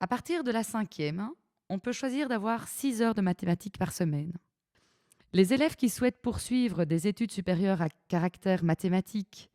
À partir de la cinquième, on peut choisir d'avoir 6 heures de mathématiques par semaine. Les élèves qui souhaitent poursuivre des études supérieures à caractère mathématique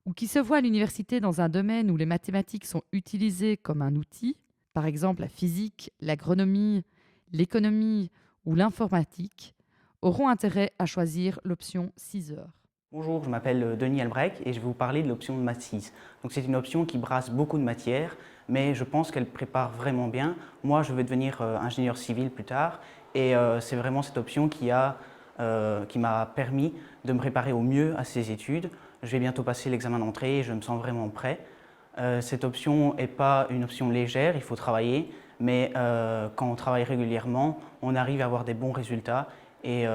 ou qui se voient à l'université dans un domaine où les mathématiques sont utilisées comme un outil, par exemple la physique, l'agronomie, l'économie ou l'informatique, auront intérêt à choisir l'option 6 heures. Bonjour, je m'appelle Denis Albrecht et je vais vous parler de l'option de maths 6. Donc c'est une option qui brasse beaucoup de matières, mais je pense qu'elle prépare vraiment bien. Moi, je veux devenir ingénieur civil plus tard et c'est vraiment cette option qui m'a permis de me préparer au mieux à ces études. Je vais bientôt passer l'examen d'entrée et je me sens vraiment prêt. Cette option n'est pas une option légère, il faut travailler, mais quand on travaille régulièrement, on arrive à avoir des bons résultats et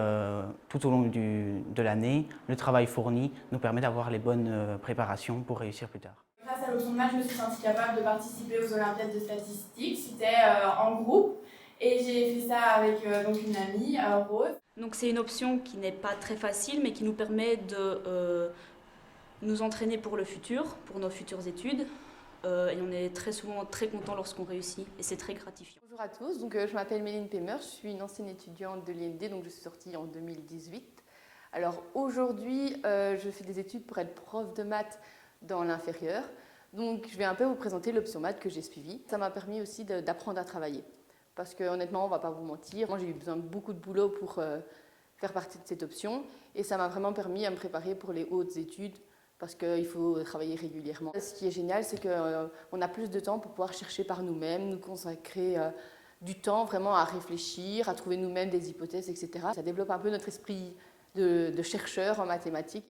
tout au long de l'année, le travail fourni nous permet d'avoir les bonnes préparations pour réussir plus tard. Grâce à l'option de maths, je me suis sentie capable de participer aux Olympiades de statistiques. C'était en groupe et j'ai fait ça avec donc une amie, Rose. Donc c'est une option qui n'est pas très facile, mais qui nous permet de nous entraîner pour le futur, pour nos futures études. Et on est très souvent très content lorsqu'on réussit et c'est très gratifiant. Bonjour à tous, je m'appelle Méline Pémer, je suis une ancienne étudiante de l'IMD, donc je suis sortie en 2018. Alors aujourd'hui, je fais des études pour être prof de maths dans l'inférieur. Donc je vais un peu vous présenter l'option maths que j'ai suivie. Ça m'a permis aussi d'apprendre à travailler. Parce que honnêtement, on ne va pas vous mentir, moi j'ai eu besoin de beaucoup de boulot pour faire partie de cette option. Et ça m'a vraiment permis à me préparer pour les hautes études parce qu'il faut travailler régulièrement. Ce qui est génial, c'est qu'on a plus de temps pour pouvoir chercher par nous-mêmes, nous consacrer du temps vraiment à réfléchir, à trouver nous-mêmes des hypothèses, etc. Ça développe un peu notre esprit de chercheur en mathématiques.